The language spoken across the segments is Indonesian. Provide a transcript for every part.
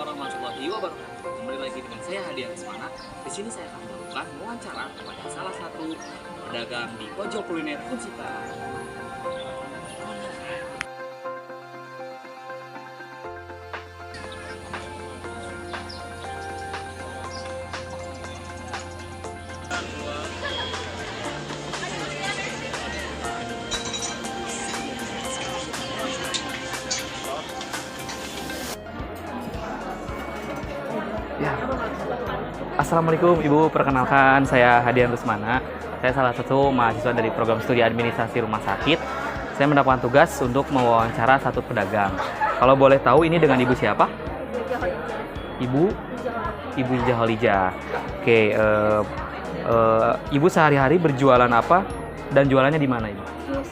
warahmatullahi wabarakatuh. Kembali lagi dengan saya Hadian Resmana. Di sini saya akan melakukan wawancara kepada salah satu pedagang di pojok kuliner Unsita. Assalamualaikum Ibu, perkenalkan saya Hadian Rusmana. Saya salah satu mahasiswa dari program studi administrasi rumah sakit. Saya mendapatkan tugas untuk mewawancara satu pedagang. Kalau boleh tahu ini dengan Ibu siapa? Ibu Jaholija. Oke, Ibu sehari-hari berjualan apa dan jualannya di mana Ibu? Jus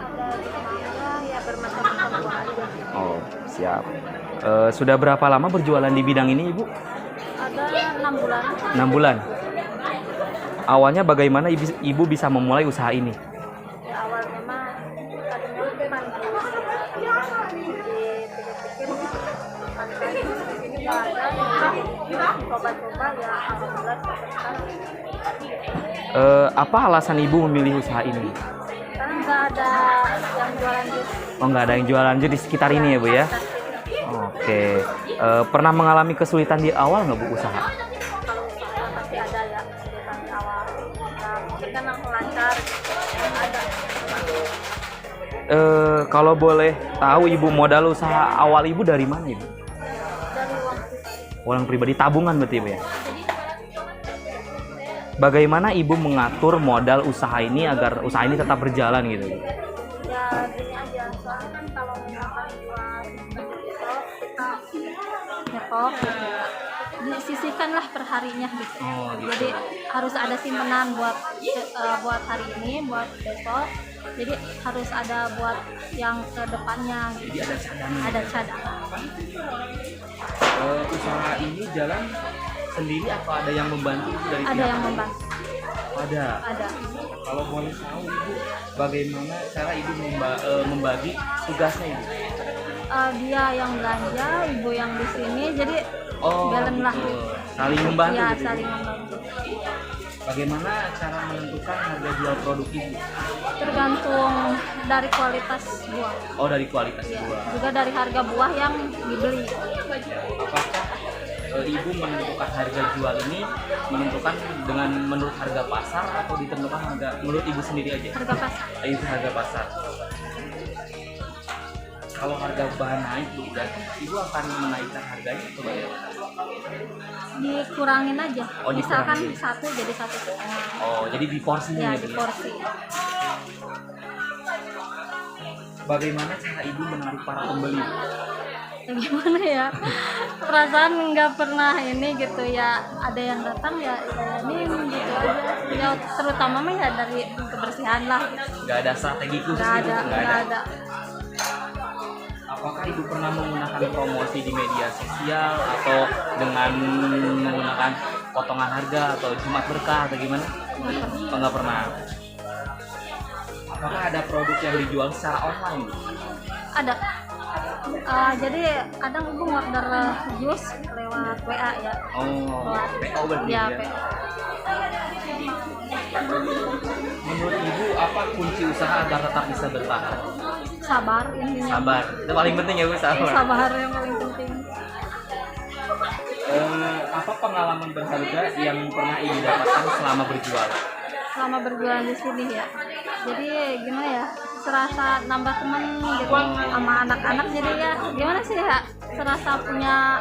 ada di mana ya bermacam-macam buah aja. Oh, siap. Sudah berapa lama berjualan di bidang ini Ibu? Ada 6 bulan. 6 bulan. Awalnya bagaimana Ibu bisa memulai usaha ini? Ya awalnya mah tadinya bukan jus. Dipikir-pikir ini nggak ada. Coba-coba ya alhamdulillah sampai sekarang. Apa alasan Ibu memilih usaha ini? Karena nggak ada yang jualan jus. Oh, nggak ada yang jualan jus di sekitar ini ya Bu ya? Oke. Pernah mengalami kesulitan di awal nggak Bu usaha? Kalau usaha pasti ada ya kesulitan di awal. Nah, mungkin kan langsung lancar ada. Kalau boleh tahu Ibu modal usaha awal Ibu dari mana Ibu? Dari uang pribadi. Uang pribadi, tabungan berarti Ibu ya? Bagaimana Ibu mengatur modal usaha ini agar usaha ini tetap berjalan gitu? Ya gini aja, soalnya kan kalau misalkan jual kita nyetok gitu ya, disisihkanlah per harinya gitu. Oh, gitu. Jadi harus ada simpanan buat hari ini, buat besok. Jadi harus ada buat yang ke depannya gitu. Jadi ada cadangan. Ada cadangan. Usaha ini jalan sendiri atau ada yang membantu dari Ada pihak yang lain? membantu. Ada. Ada. Kalau boleh tahu Ibu, bagaimana cara Ibu membagi tugasnya Ibu? Dia yang belanja, ibu yang di sini. Jadi balance lah. Gitu. Saling membantu Ya gitu. saling membantu. Bagaimana cara menentukan harga jual produk Ibu? Tergantung dari kualitas buah. Oh, dari kualitas Ya, buah. juga dari harga buah yang dibeli. Apakah Ibu menentukan harga jual ini menentukan dengan menurut harga pasar atau ditentukan harga menurut Ibu sendiri aja? Harga pasar. Itu harga pasar. Kalau harga bahan naik Bu, berarti Ibu akan menaikkan harganya atau bagaimana? Dikurangin aja. Oh, Misalkan dikurangin. satu jadi 1,5. Oh, jadi di porsinya Ya ya, di Bu, ya? porsi. Bagaimana cara Ibu menarik para pembeli? Ya, gimana ya? Perasaan nggak pernah ini gitu ya. Ada yang datang ya ini gitu aja. Ya terutama mah ya dari kebersihan lah. Nggak ada strategi khusus Nggak gitu? ada, nggak ada. Apakah Ibu pernah menggunakan promosi di media sosial atau dengan menggunakan potongan harga atau Jumat Berkah atau gimana? Oh, nggak pernah. Apakah ada produk yang dijual secara online? Ada. Jadi kadang ibu order jus lewat WA ya. Oh, PO berarti Ya, ya? PO. Menurut Ibu apa kunci usaha agar tetap bisa bertahan? Sabar intinya. Sabar, itu paling penting ya Bu, sabar. Sabar yang paling penting. Apa pengalaman berharga yang pernah Ibu dapatkan selama berjualan? Selama berjualan di sini ya. Jadi gimana ya? Serasa nambah teman gitu sama anak-anak, jadi ya gimana sih ya? Serasa punya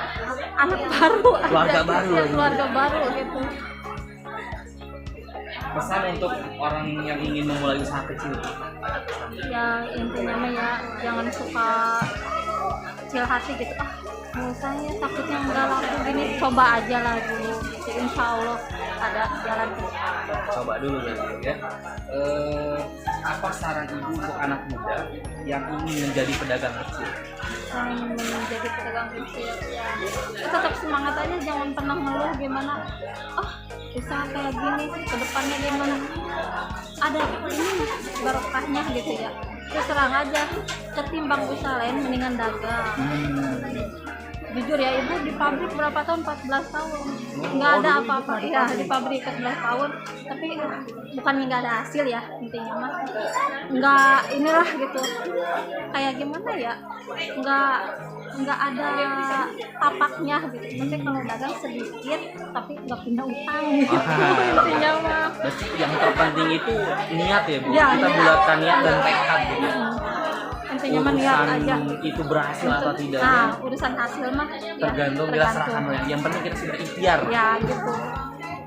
anak baru. Keluarga aja, baru. Ya, keluarga baru gitu. Pesan untuk orang yang ingin memulai usaha kecil. Ya intinya mah ya jangan suka kecil hati gitu. Misalnya takutnya nggak laku gini, coba aja lah dulu. Gitu. Insya Allah ada jalan. Coba dulu berarti ya. Apa saran Ibu untuk anak muda yang ingin menjadi pedagang kecil? Yang menjadi pedagang kecil ya tetap semangat aja, jangan pernah ngeluh gimana. Usaha kayak gini kedepannya gimana, ada ini barokahnya gitu ya. Terus terang aja, ketimbang usaha lain mendingan dagang. jujur ya, ibu di pabrik berapa tahun? 14 tahun nggak ada apa-apa ya, di pabrik 14 tahun, tapi bukannya nggak ada hasil ya, intinya mah nggak inilah gitu, kayak gimana ya, nggak ada tapaknya gitu. Tapi kalau dagang sedikit tapi nggak punya utang gitu. Intinya mah Berarti yang terpenting itu niat ya Bu. Ya, Kita niat. bulatkan niat dan tekad gitu. intinya mah niat aja. Itu berhasil atau tidak Nah, urusan hasil mah ya, tergantung kita serahkan aja. Yang penting kita sudah ikhtiar. ya gitu.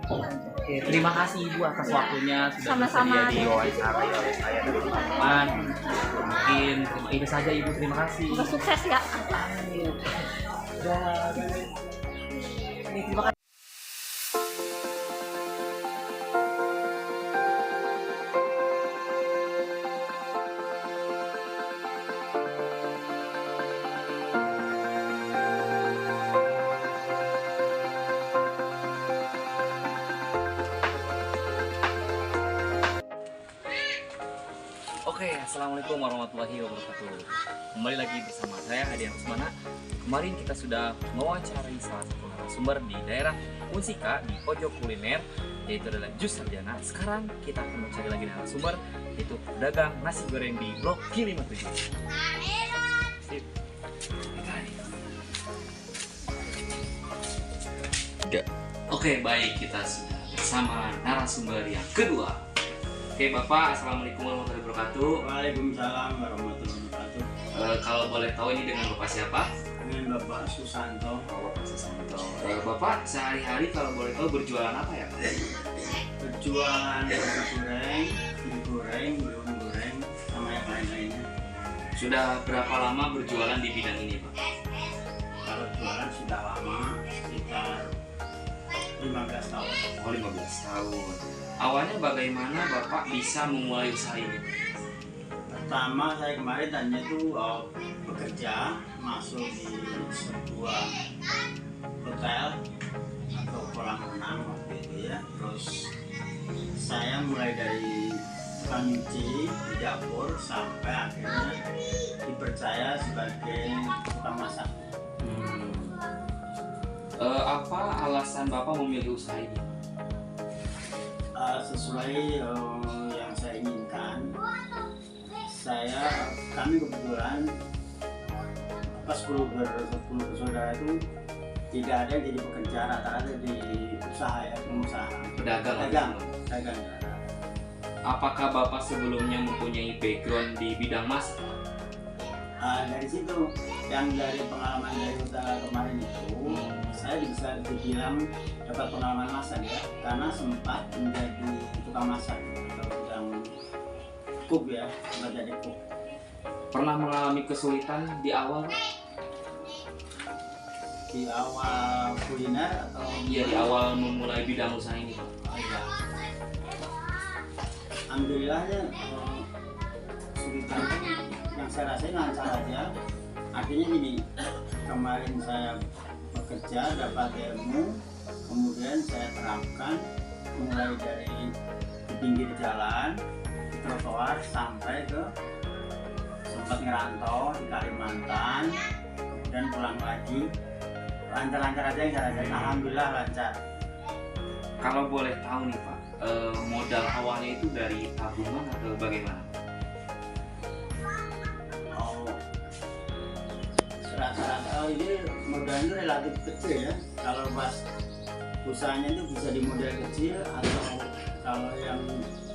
Oke, terima kasih Ibu atas waktunya sudah Sama-sama. bersedia diwawancarai oleh saya dan teman-teman. Mungkin itu saja Ibu, terima kasih. Semoga sukses ya. Terima kasih. Oke, assalamualaikum warahmatullahi wabarakatuh. Kembali lagi bersama saya Hadian Rusmana. Kemarin kita sudah mewawancarai salah satu narasumber di daerah Unsika di pojok kuliner, yaitu adalah Jus Sarjana. Sekarang kita akan mencari lagi narasumber, yaitu pedagang nasi goreng di Blok G57. Sip. Oke, baik, kita sudah bersama narasumber yang kedua. Oke Bapak, assalamualaikum warahmatullahi wabarakatuh. Waalaikumsalam warahmatullahi wabarakatuh. Kalau boleh tahu ini dengan Bapak siapa? Dengan Bapak Susanto. Oh, Bapak Susanto. Bapak sehari-hari kalau boleh tahu berjualan apa ya? Berjualan nasi goreng, mie goreng, bihun goreng, sama yang lain-lainnya. Sudah berapa lama berjualan di bidang ini Pak? Kalau jualan sudah lama, sekitar 15 tahun. Oh, 15 tahun. Awalnya bagaimana Bapak bisa memulai usaha ini? Pertama saya kemarin tanya itu bekerja masuk di sebuah hotel atau kolam renang waktu itu ya. Terus saya mulai dari tukang nyuci di dapur sampai akhirnya dipercaya sebagai tukang masak. Apa alasan Bapak memilih usaha ini? Sesuai yang saya inginkan, kami kebetulan 10 bersaudara itu tidak ada yang jadi pekerja, rata-rata di usaha ya, pengusaha, Pedagang. dagang. Apakah Bapak sebelumnya mempunyai background di bidang masak? Dari situ, yang dari pengalaman dari usaha kemarin itu, saya bisa dibilang dapat pengalaman masak ya, karena sempat menjadi tukang masak atau yang cook ya, sempat jadi cook. Pernah mengalami kesulitan di awal? Di awal kuliner atau Iya, di awal memulai bidang usaha ini Pak. ya. Alhamdulillah ya, kesulitan yang saya rasain lancar aja. Artinya gini, kemarin saya bekerja dapat ilmu, kemudian saya terapkan mulai dari di pinggir jalan, di trotoar sampai ke sempat ngerantau di Kalimantan, kemudian pulang lagi. Lancar-lancar aja yang saya rasain. Alhamdulillah lancar. Kalau boleh tahu nih Pak, modal awalnya itu dari tabungan atau bagaimana? Rata-rata ini modalnya itu relatif kecil ya. Kalau pas usahanya itu bisa di modal kecil, atau kalau yang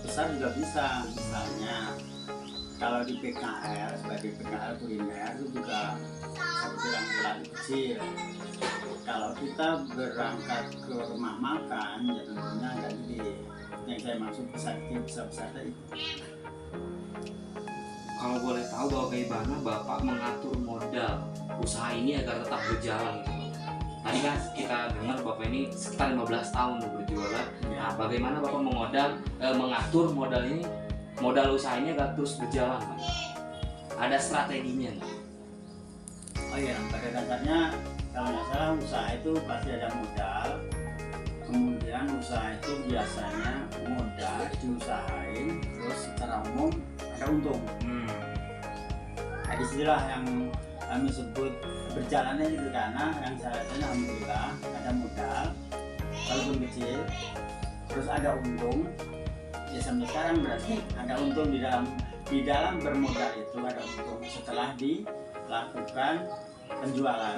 besar juga bisa. Misalnya kalau di PKL, sebagai PKL kuliner itu juga seperti yang relatif kecil. Kalau kita berangkat ke rumah makan ya tentunya nggak gede. Yang saya maksud besar itu. Kalau boleh tahu bagaimana Bapak mengatur modal usaha ini agar tetap berjalan gitu Pak? Tadi kan kita dengar Bapak ini sekitar 15 tahun berjualan. Nah, bagaimana Bapak mengatur modal ini, modal usaha ini agar terus berjalan Pak? Ada strateginya nggak? Oh iya, pada dasarnya kalau nggak salah usaha itu pasti ada modal. Kemudian usaha itu biasanya modal diusahain, terus secara umum ada untung. Nah, disinilah yang kami sebut berjalannya gitu, karena yang saya rasain alhamdulillah ada modal walaupun kecil, terus ada untung. Ya sampai sekarang berarti ada untung di dalam bermodal itu, ada untung setelah dilakukan penjualan.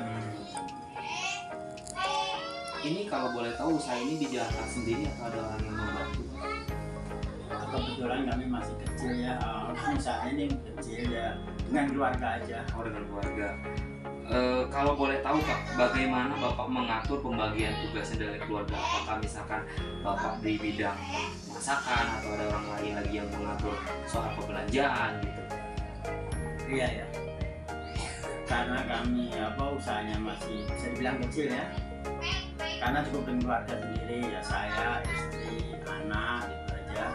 Ini kalau boleh tahu usaha ini dijalankan sendiri atau ada orang yang membantu? Kebetulan kami masih kecil ya, usaha ini kecil ya, dengan keluarga aja. Oh, dengan keluarga. Kalau boleh tahu Pak, bagaimana Bapak mengatur pembagian tugasnya dari keluarga? Apakah misalkan Bapak di bidang masakan atau ada orang lain lagi yang mengatur soal pembelanjaan gitu? Iya ya, karena kami usahanya masih bisa dibilang kecil ya, karena cukup dengan keluarga sendiri ya, saya, istri, anak gitu aja.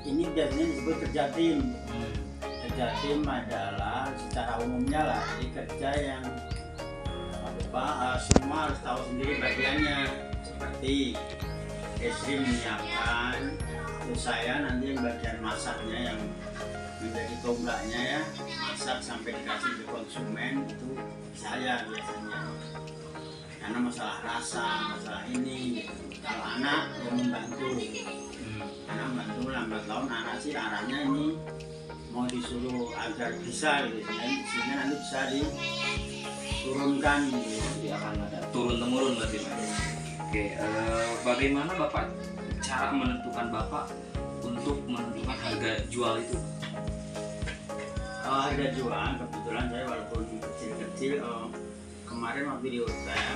Ini biasanya disebut kerja tim. Kerja tim adalah secara umumnya lah, jadi kerja yang semua harus tahu sendiri bagiannya, seperti istri menyiapkan, terus saya nanti yang bagian masaknya yang menjadi tonggaknya ya, masak sampai dikasih ke konsumen itu saya biasanya, karena masalah rasa, masalah ini gitu. Kalau anak mau membantu, karena membantu lambat laun anak sih arahnya ini mau disuruh agar bisa gitu, sehingga nanti bisa diturunkan gitu. Jadi akan ada turun temurun berarti Pak. Oke, bagaimana Bapak cara menentukan Bapak untuk menentukan harga jual itu? Harga jual kebetulan saya walaupun kecil-kecil, kemarin waktu di hotel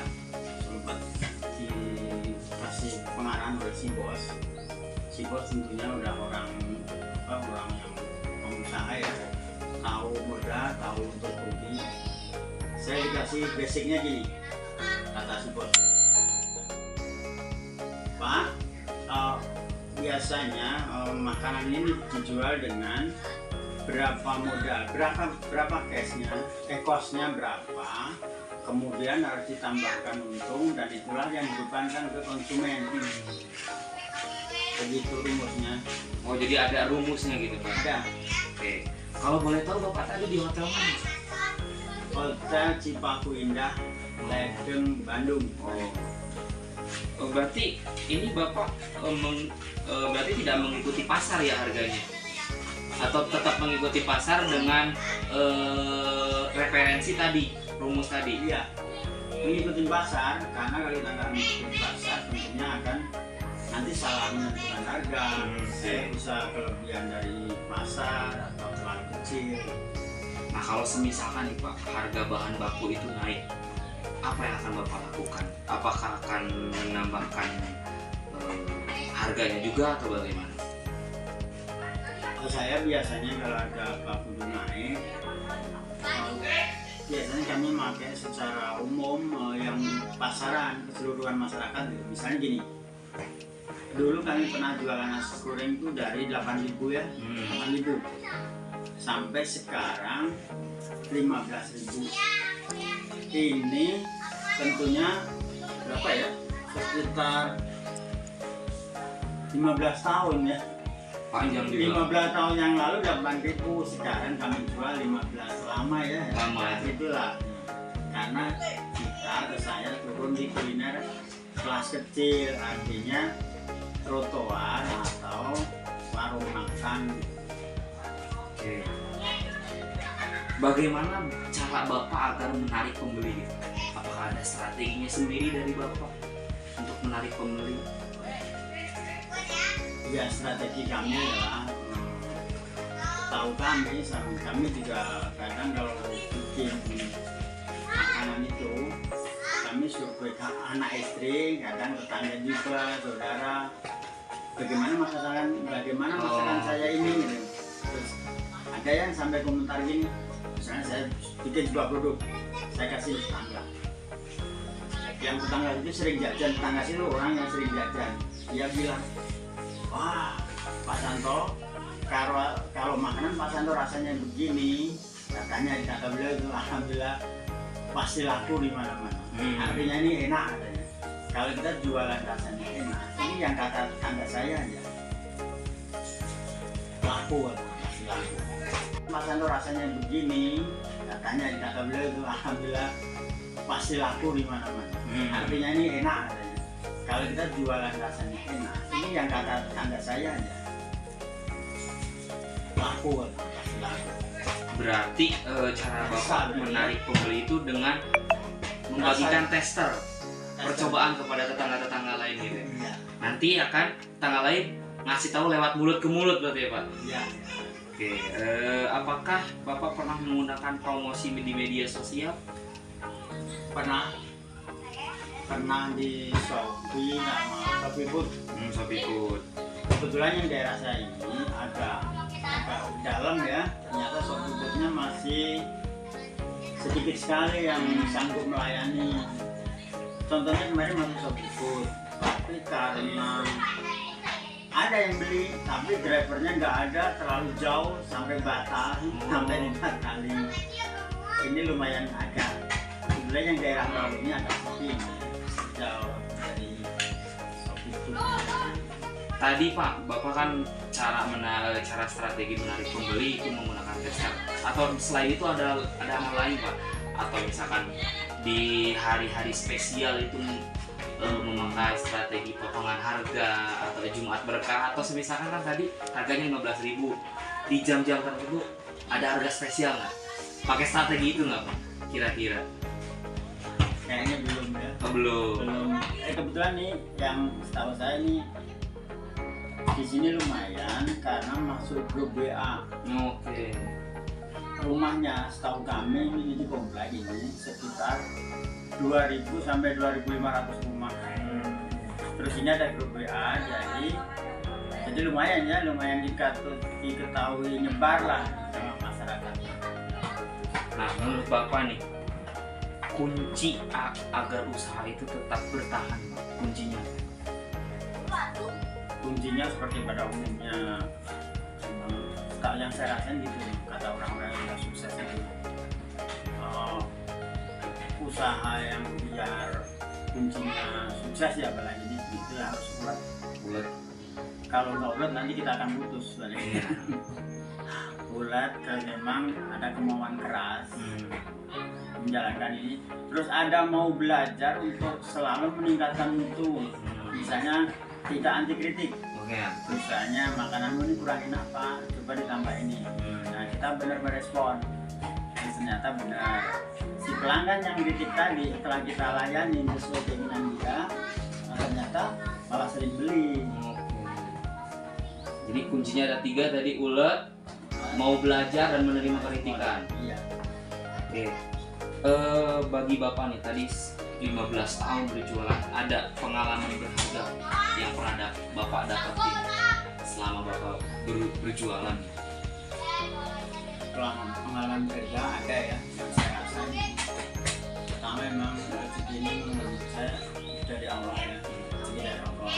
sempat dikasih pengarahan oleh si bos. Si bos tentunya udah orang yang pengusaha ya, tahu modal, tahu untuk rugi. Saya dikasih basicnya gini, kata si bos, Pak, biasanya makanan ini dijual dengan berapa modal, berapa cashnya, costnya berapa, kemudian harus ditambahkan untung, dan itulah yang dibebankan ke konsumen. Begitu rumusnya. Oh, jadi ada rumusnya gitu Pak? Ada. Oke, kalau boleh tahu Bapak tadi di hotel mana? Hotel Cipaku Indah, Ledeng, Bandung. Oh, berarti ini Bapak berarti tidak mengikuti pasar ya harganya? Atau tetap mengikuti pasar dengan referensi tadi, rumus tadi? Iya, mengikuti pasar, karena kalau kita nggak mengikuti pasar tentunya akan nanti salah menentukan harga. Saya bisa kelebihan dari pasar atau terlalu kecil. Nah, kalau semisalkan nih Pak, harga bahan baku itu naik, apa yang akan Bapak lakukan? Apakah akan menambahkan harganya juga atau bagaimana? Saya biasanya kalau ada baku naik, biasanya kami pakai secara umum yang pasaran keseluruhan masyarakat. Misalnya gini, dulu kami pernah jualan nasi goreng itu dari 8.000 ya, 8.000 sampai sekarang 15.000. Ini tentunya berapa ya, sekitar 15 tahun ya, Panjang juga. 15 tahun yang lalu 8.000, sekarang kami jual 15. Lama ya, Lama ya. Itulah karena kita atau saya turun di kuliner kelas kecil, artinya trotoar atau warung makan. Oke. Bagaimana cara Bapak agar menarik pembeli? Apakah ada strateginya sendiri dari Bapak untuk menarik pembeli? Ya, strategi kami adalah tahu kami juga kadang kalau bikin makanan itu kami survei anak istri, kadang tetangga juga, saudara, bagaimana masakan saya ini gitu. Terus ada yang sampai komentar gini, misalnya saya bikin sebuah produk, saya kasih tetangga, yang tetangga itu sering jajan, tetangga itu orang yang sering jajan, dia bilang, wah Pak Santo, kalau makanan Pak Santo rasanya begini, kata beliau itu alhamdulillah pasti laku di mana-mana. Artinya ini enak katanya. Kalau kita jualan rasanya enak, ini yang kata tetangga saya aja laku, pasti laku. Mas Ando rasanya begini, kata beliau itu alhamdulillah pasti laku di mana-mana. Artinya ini enak katanya. Kalau kita jualan rasanya enak, ini yang kata tetangga saya aja laku, pasti laku. Berarti cara Bapak menarik pembeli itu dengan membagikan tester percobaan kepada tetangga-tetangga lain gitu. Iya. Nanti akan tetangga lain ngasih tahu lewat mulut ke mulut berarti ya Pak? Iya. Oke, apakah Bapak pernah menggunakan promosi di media sosial? Pernah di Shopee sama Shopee Food. Shopee Food. Kebetulan yang daerah saya ini agak dalam ya, ternyata Shopee Foodnya masih sedikit sekali yang sanggup melayani. Contohnya kemarin masuk Shopee Food, tapi karena ada yang beli, tapi drivernya nggak ada, terlalu jauh sampai batal, sampai 4 kali. Ini lumayan agak, sebenarnya yang daerah bawah ini agak sepi, jauh dari Shopee Food. Tadi Pak, Bapak kan cara strategi menarik pembeli itu menggunakan tester. Atau selain itu ada hal lain Pak? Atau misalkan di hari-hari spesial itu memakai strategi potongan harga atau Jumat berkah atau semisalkan kan tadi harganya 15.000 di jam-jam tertentu ada harga spesial nggak? Pakai strategi itu nggak Pak? Kira-kira? Kayaknya belum ya. Oh, belum. Kebetulan nih yang setahu saya nih di sini lumayan karena masuk grup WA. Oke. Rumahnya setahu kami ini di komplek ini sekitar 2.000 sampai 2.500 rumah. Terus ini ada grup WA, jadi lumayan ya, diketahui nyebar lah sama masyarakat. Nah, menurut Bapak nih, kunci agar usaha itu tetap bertahan, kuncinya? Kuncinya seperti pada umumnya, kalau yang saya rasain gitu, kata orang-orang yang sudah sukses itu, usaha yang biar kuncinya sukses ya apalagi ini itu harus ulet. Kalau nggak ulet nanti kita akan putus balik. Ulet kalau memang ada kemauan keras menjalankan ini, terus ada mau belajar untuk selalu meningkatkan mutu. Misalnya tidak anti kritik. Misalnya makananmu ini kurangin apa, coba ditambah ini. Nah kita benar merespon. Dan ternyata benar. Si pelanggan yang kritik tadi setelah kita layani sesuai keinginan dia, ternyata malah sering beli. Jadi kuncinya ada 3 tadi, ulet, mau belajar dan menerima kritikan. Iya. Oke. Bagi Bapak nih tadi 15 tahun berjualan, ada pengalaman berharga yang pernah Bapak dapetin selama Bapak berjualan? Pengalaman kerja ada ya yang saya rasain. Pertama memang rezeki ini menurut saya dari Allah ya, rezeki dari Allah.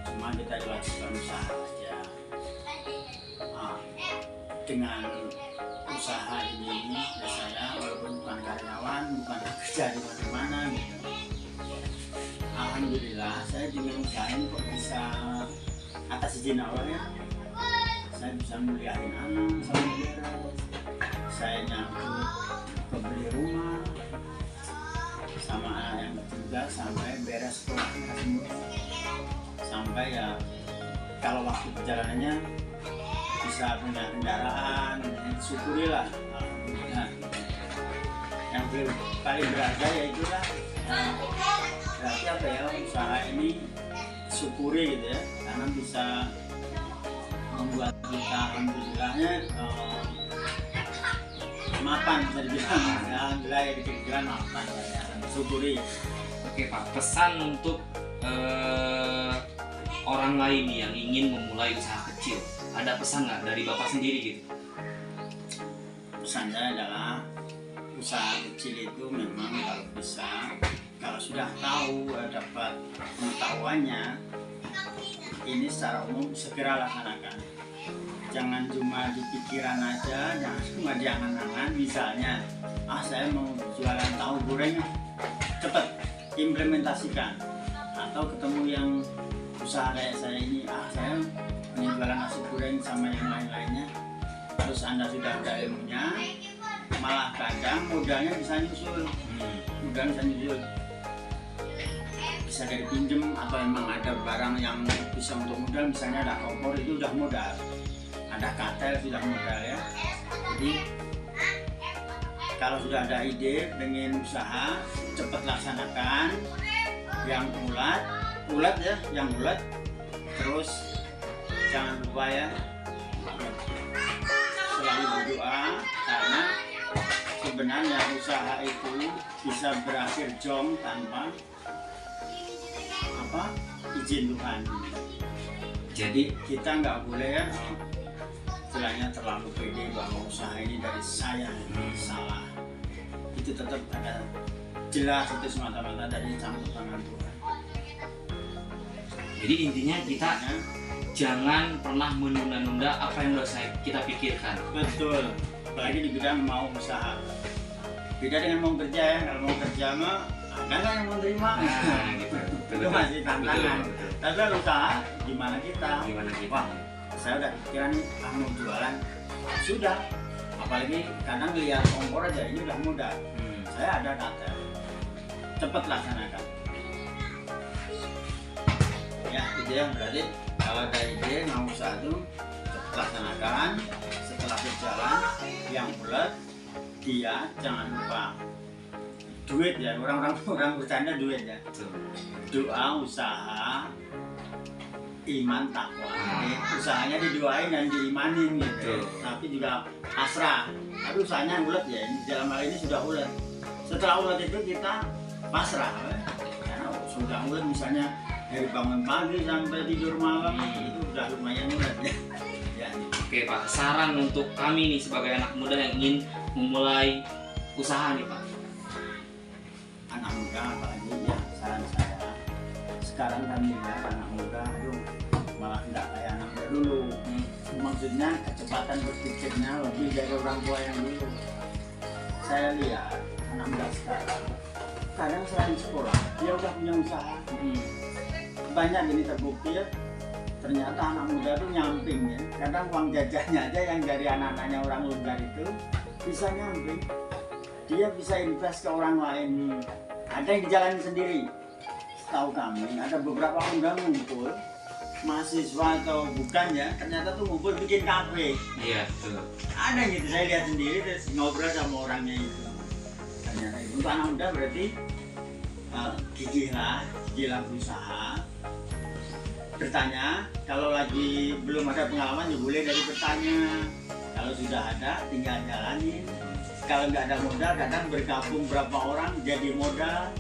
Cuma kita diwajibkan usaha saja. Dengan usaha ini ya saya walaupun bukan karyawan, bukan kerja di mana-mana gitu. Alhamdulillah saya juga usahain kok bisa atas izin Allah ya. Saya bisa muliain anak sama beres. Saya nyangkut beli rumah sama anak yang ketiga sampai beres sekolahnya semua. Sampai ya kalau waktu perjalanannya bisa punya kendaraan, syukurilah. Nah, yang paling berharga ya itulah berarti apa ya, usaha ini syukuri gitu ya, karena bisa membuat kita alhamdulillahnya mapan, bisa dibilang ya, alhamdulillah ya dibilang mapan ya, syukuri. Oke Pak, pesan untuk orang lain yang ingin memulai usaha kecil, ada pesan nggak dari Bapak sendiri gitu? Pesan saya adalah usaha kecil itu memang kalau bisa, kalau sudah tahu dapat pengetahuannya, ini secara umum segera laksanakan. Jangan cuma di pikiran aja, jangan cuma di angan-angan. Misalnya, saya mau jualan tahu goreng, cepet implementasikan. Atau ketemu yang usaha kayak saya ini, saya pengen jualan nasi goreng sama yang lain-lainnya, harus Anda sudah ada ilmunya, malah kadang modalnya bisa nyusul. Modal bisa nyusul. Bisa dari pinjem atau emang ada barang yang bisa untuk modal, misalnya ada kompor itu udah modal, ada katel sudah modal ya. Jadi kalau sudah ada ide pengen usaha, cepat laksanakan yang ulat ya, yang ulat. Terus jangan lupa ya, selalu berdoa, karena sebenarnya usaha itu bisa berakhir jong tanpa izin Tuhan. Jadi kita nggak boleh ya istilahnya terlalu pede bahwa usaha ini dari saya ini salah. Itu tetap ada jelas itu semata-mata dari campur tangan Tuhan. Jadi intinya kita jangan pernah menunda-nunda apa yang udah kita pikirkan. Betul, apalagi di bidang mau usaha. Beda dengan mau kerja ya, kalau mau kerja mah ada nggak yang mau terima? Nah, gitu. Itu masih tantangan. Tapi kalau usaha gimana kita? Wah, saya udah pikiran nih, mau jualan, sudah. Apalagi kadang lihat kompor aja ini udah mudah. Saya ada data, cepat laksanakan. Ya, itu ya, berarti kalau ada ide mau usaha itu cepat laksanakan. Setelah berjalan yang bulat, dia jangan lupa duit ya, orang bercanda duit ya. Doa, usaha, iman, takwa. Jadi usahanya didoain dan diimanin gitu. Tapi juga pasrah. Tapi usahanya ulet ya, ini dalam hal ini sudah ulet. Setelah ulet itu kita pasrah ya. Karena sudah ulet misalnya dari bangun pagi sampai tidur malam itu udah lumayan ulet ya. Ya. Oke Pak, saran untuk kami nih sebagai anak muda yang ingin memulai usaha nih Pak. Anak muda apalagi ya, saran saya sekarang kan ya anak muda aduh malah nggak kayak anak muda dulu. Maksudnya kecepatan berpikirnya lebih dari orang tua yang dulu. Saya lihat anak muda sekarang kadang selain sekolah dia udah punya usaha. Banyak ini terbukti ya, ternyata anak muda tuh nyamping ya. Kadang uang jajannya aja yang dari anak-anaknya orang luar itu bisa nyamping. Dia bisa invest ke orang lain. Ada yang dijalani sendiri. Setahu kami ada beberapa undang ngumpul mahasiswa atau bukan ya, ternyata tuh ngumpul bikin kafe. Iya betul. Ada gitu, saya lihat sendiri terus ngobrol sama orangnya itu. Ternyata itu untuk anak muda berarti gigihlah berusaha. Bertanya, kalau lagi belum ada pengalaman ya boleh dari bertanya. Kalau sudah ada tinggal jalanin. Kalau nggak ada modal, kadang bergabung berapa orang jadi modal.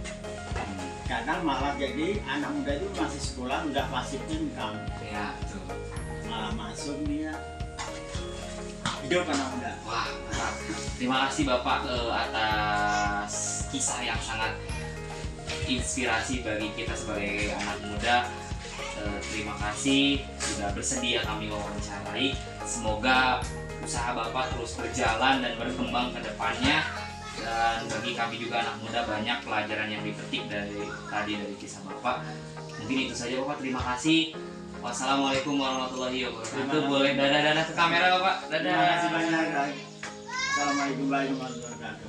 Kadang malah jadi anak muda itu masih sekolah udah pasif income. Iya betul. Malah masuk nih ya. Hidup anak muda. Wah mantap. Terima kasih Bapak atas kisah yang sangat inspirasi bagi kita sebagai anak muda. Terima kasih sudah bersedia kami wawancarai. Semoga usaha Bapak terus berjalan dan berkembang ke depannya, dan bagi kami juga anak muda banyak pelajaran yang dipetik dari kisah Bapak. Mungkin itu saja Bapak, terima kasih. Wassalamualaikum warahmatullahi wabarakatuh. Boleh dadah-dadah ke kamera Bapak. Dadah. Terima kasih banyak. Assalamualaikum warahmatullahi wabarakatuh.